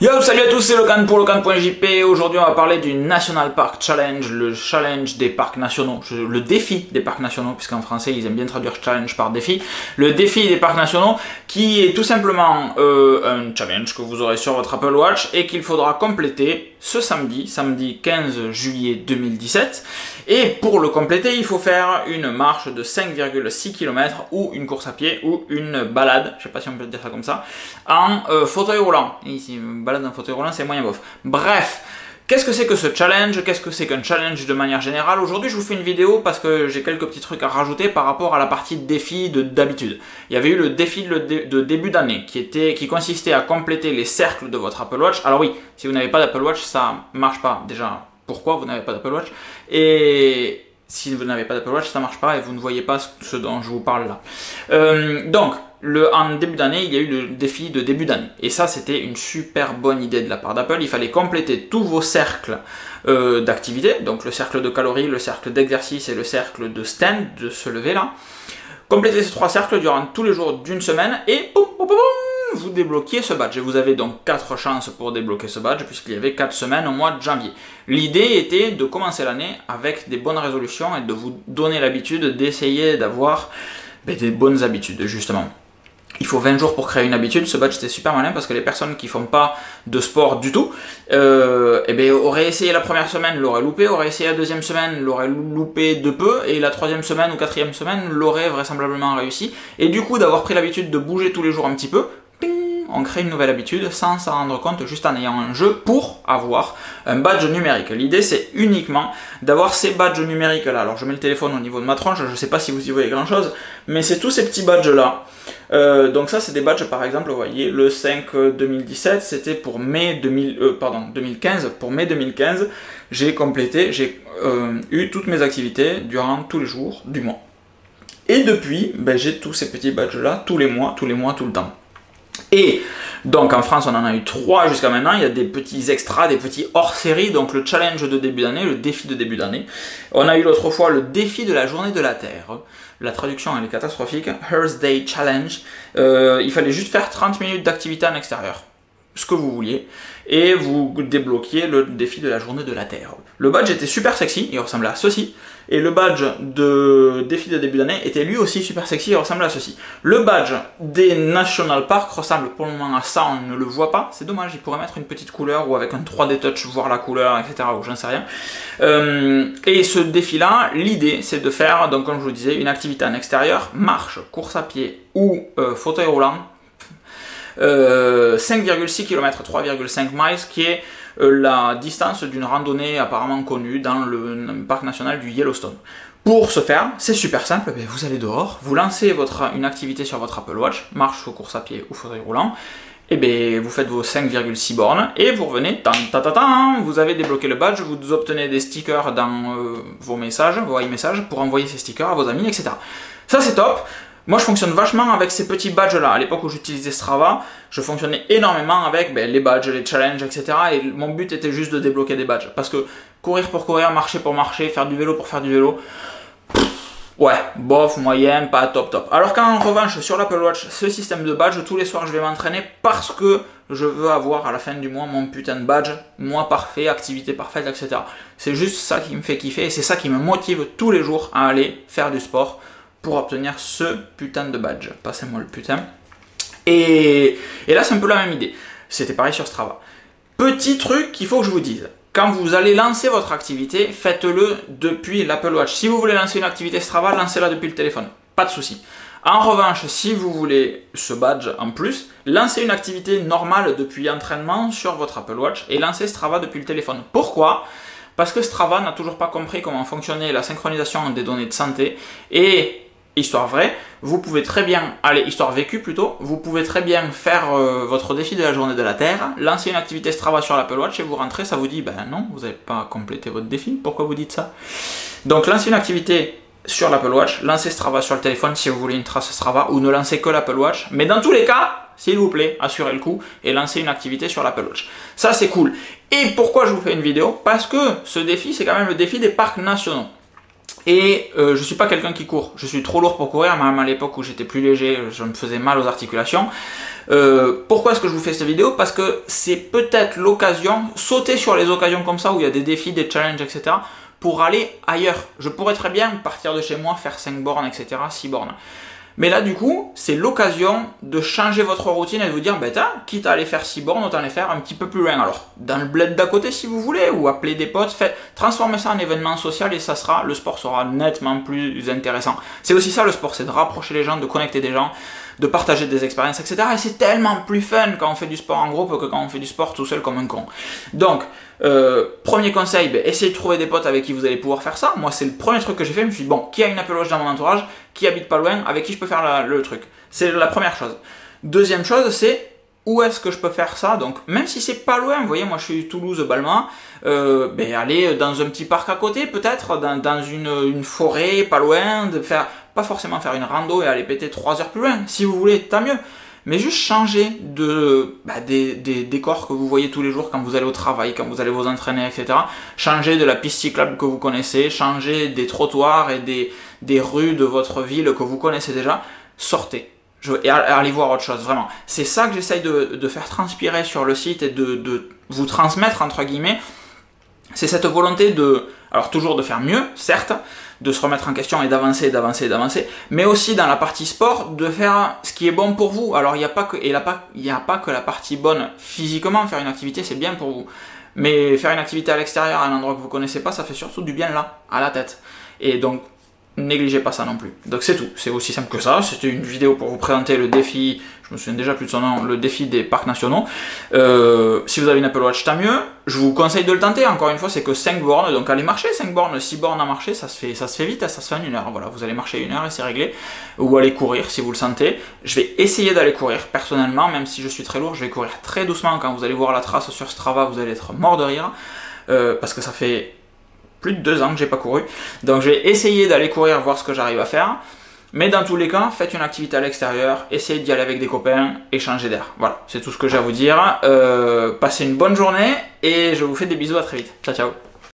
Yo, salut à tous, c'est Locan pour Locan.jp. Aujourd'hui, on va parler du National Park Challenge, le challenge des parcs nationaux, le défi des parcs nationaux, puisqu'en français, ils aiment bien traduire challenge par défi. Le défi des parcs nationaux, qui est tout simplement un challenge que vous aurez sur votre Apple Watch et qu'il faudra compléter ce samedi 15 juillet 2017. Et pour le compléter, il faut faire une marche de 5,6 km ou une course à pied ou une balade, je sais pas si on peut dire ça comme ça, en fauteuil roulant. Et ici, une balade en fauteuil roulant, c'est moyen bof. Bref, qu'est-ce que c'est que ce challenge? Qu'est-ce que c'est qu'un challenge de manière générale? Aujourd'hui, je vous fais une vidéo parce que j'ai quelques petits trucs à rajouter par rapport à la partie défi d'habitude. Il y avait eu le défi de début d'année qui consistait à compléter les cercles de votre Apple Watch. Alors oui, si vous n'avez pas d'Apple Watch, ça marche pas. Déjà, pourquoi vous n'avez pas d'Apple Watch? Et si vous n'avez pas d'Apple Watch, ça marche pas et vous ne voyez pas ce dont je vous parle là. Donc, en début d'année, il y a eu le défi de début d'année. Et ça, c'était une super bonne idée de la part d'Apple. Il fallait compléter tous vos cercles d'activité. Donc, le cercle de calories, le cercle d'exercice et le cercle de stand, de se lever là. Complétez ces trois cercles durant tous les jours d'une semaine et boum, boum, boum, vous débloquiez ce badge. Et vous avez donc 4 chances pour débloquer ce badge puisqu'il y avait 4 semaines au mois de janvier. L'idée était de commencer l'année avec des bonnes résolutions et de vous donner l'habitude d'essayer d'avoir des bonnes habitudes justement. Il faut 20 jours pour créer une habitude. Ce badge c'était super malin parce que les personnes qui font pas de sport du tout auraient essayé la première semaine, l'auraient loupé, auraient essayé la deuxième semaine, l'auraient loupé de peu, et la troisième semaine ou quatrième semaine l'auraient vraisemblablement réussi. Et du coup d'avoir pris l'habitude de bouger tous les jours un petit peu, on crée une nouvelle habitude sans s'en rendre compte, juste en ayant un jeu pour avoir un badge numérique. L'idée c'est uniquement d'avoir ces badges numériques là. Alors je mets le téléphone au niveau de ma tronche, je ne sais pas si vous y voyez grand chose, mais c'est tous ces petits badges là. Donc ça c'est des badges, par exemple, vous voyez, le 5 2017 c'était pour mai 2015, pour mai 2015, j'ai complété, j'ai eu toutes mes activités durant tous les jours du mois. Et depuis, j'ai tous ces petits badges là, tous les mois, tout le temps. Et donc en France on en a eu 3 jusqu'à maintenant, il y a des petits extras, des petits hors-série, donc le challenge de début d'année, le défi de début d'année. On a eu l'autre fois le défi de la journée de la Terre, la traduction elle est catastrophique, Earth Day Challenge, il fallait juste faire 30 minutes d'activité en extérieur, ce que vous vouliez, et vous débloquiez le défi de la journée de la Terre. Le badge était super sexy, il ressemblait à ceci, et le badge de défi de début d'année était lui aussi super sexy, il ressemblait à ceci. Le badge des National Park ressemble pour le moment à ça, on ne le voit pas, c'est dommage, il pourrait mettre une petite couleur, ou avec un 3D Touch, voir la couleur, etc., ou j'en sais rien. Et ce défi-là, l'idée, c'est de faire, donc comme je vous disais, une activité en extérieur, marche, course à pied ou fauteuil roulant, 5,6 km, 3,5 miles, qui est la distance d'une randonnée apparemment connue dans le parc national du Yellowstone. Pour ce faire, c'est super simple, vous allez dehors, vous lancez une activité sur votre Apple Watch, marche ou course à pied ou fauteuil roulant, et vous faites vos 5,6 bornes et vous revenez, vous avez débloqué le badge, vous obtenez des stickers dans vos iMessages pour envoyer ces stickers à vos amis, etc. Ça c'est top. Moi je fonctionne vachement avec ces petits badges là. À l'époque où j'utilisais Strava, je fonctionnais énormément avec les badges, les challenges, etc. Et mon but était juste de débloquer des badges. Parce que courir pour courir, marcher pour marcher, faire du vélo pour faire du vélo, ouais, bof, moyen, pas top. Alors qu'en revanche, sur l'Apple Watch, ce système de badge, tous les soirs je vais m'entraîner parce que je veux avoir à la fin du mois mon putain de badge, mois parfait, activité parfaite, etc. C'est juste ça qui me fait kiffer et c'est ça qui me motive tous les jours à aller faire du sport pour obtenir ce putain de badge. Passez-moi le putain. Et là, c'est un peu la même idée. C'était pareil sur Strava. Petit truc qu'il faut que je vous dise. Quand vous allez lancer votre activité, faites-le depuis l'Apple Watch. Si vous voulez lancer une activité Strava, lancez-la depuis le téléphone. Pas de souci. En revanche, si vous voulez ce badge en plus, lancez une activité normale depuis entraînement sur votre Apple Watch et lancez Strava depuis le téléphone. Pourquoi ? Parce que Strava n'a toujours pas compris comment fonctionnait la synchronisation des données de santé et histoire vraie, vous pouvez très bien, histoire vécue plutôt, vous pouvez très bien faire votre défi de la journée de la Terre, lancer une activité Strava sur l'Apple Watch et vous rentrez, ça vous dit, non, vous n'avez pas complété votre défi, pourquoi vous dites ça? Donc lancez une activité sur l'Apple Watch, lancez Strava sur le téléphone si vous voulez une trace Strava, ou ne lancez que l'Apple Watch, mais dans tous les cas, s'il vous plaît, assurez le coup et lancez une activité sur l'Apple Watch. Ça c'est cool. Et pourquoi je vous fais une vidéo? Parce que ce défi, c'est quand même le défi des parcs nationaux. Et je suis pas quelqu'un qui court, je suis trop lourd pour courir, même à l'époque où j'étais plus léger, je me faisais mal aux articulations. Pourquoi est-ce que je vous fais cette vidéo? Parce que c'est peut-être l'occasion, sauter sur les occasions comme ça, où il y a des défis, des challenges, etc., pour aller ailleurs. Je pourrais très bien partir de chez moi, faire 5 bornes, etc., 6 bornes. Mais là, du coup, c'est l'occasion de changer votre routine et de vous dire, ben, quitte à aller faire 6 bornes, autant les faire un petit peu plus loin. Alors, dans le bled d'à côté, si vous voulez, ou appeler des potes, transformez ça en événement social et le sport sera nettement plus intéressant. C'est aussi ça le sport, c'est de rapprocher les gens, de connecter des gens, de partager des expériences, etc. Et c'est tellement plus fun quand on fait du sport en groupe que quand on fait du sport tout seul comme un con. Donc, premier conseil, ben, essayez de trouver des potes avec qui vous allez pouvoir faire ça. Moi, c'est le premier truc que j'ai fait. Je me suis dit, bon, qui a une Apple Watch dans mon entourage, qui habite pas loin, avec qui je peux faire le truc. C'est la première chose. Deuxième chose, c'est où est-ce que je peux faire ça? Donc, même si c'est pas loin, vous voyez, moi je suis Toulouse-Balma, ben, aller dans un petit parc à côté, peut-être, dans une forêt, pas loin, pas forcément faire une rando et aller péter 3 heures plus loin. Si vous voulez, tant mieux. Mais juste changer des décors que vous voyez tous les jours quand vous allez au travail, quand vous allez vous entraîner, etc. Changer de la piste cyclable que vous connaissez, changer des trottoirs et des rues de votre ville que vous connaissez déjà. Sortez. Et allez voir autre chose, vraiment. C'est ça que j'essaye de faire transpirer sur le site et de vous transmettre, entre guillemets. C'est cette volonté alors toujours de faire mieux, certes, de se remettre en question et d'avancer, mais aussi dans la partie sport, de faire ce qui est bon pour vous. Alors il n'y a pas que la partie bonne physiquement, faire une activité c'est bien pour vous, mais faire une activité à l'extérieur, à un endroit que vous ne connaissez pas, ça fait surtout du bien là, à la tête. Et donc, négligez pas ça non plus. Donc c'est tout, c'est aussi simple que ça. C'était une vidéo pour vous présenter le défi, je me souviens déjà plus de son nom, le défi des parcs nationaux. Si vous avez une Apple Watch, tant mieux. Je vous conseille de le tenter, encore une fois, c'est que 5 bornes, donc allez marcher 5 bornes, 6 bornes à marcher, ça se fait vite, ça se fait en 1 heure. Voilà, vous allez marcher 1 heure et c'est réglé. Ou aller courir si vous le sentez. Je vais essayer d'aller courir personnellement, même si je suis très lourd, je vais courir très doucement. Quand vous allez voir la trace sur Strava, vous allez être mort de rire, parce que ça fait plus de 2 ans que j'ai pas couru, donc je vais essayer d'aller courir, voir ce que j'arrive à faire, mais dans tous les cas, faites une activité à l'extérieur, essayez d'y aller avec des copains et changez d'air. Voilà, c'est tout ce que j'ai à vous dire. Passez une bonne journée et je vous fais des bisous, à très vite. Ciao ciao.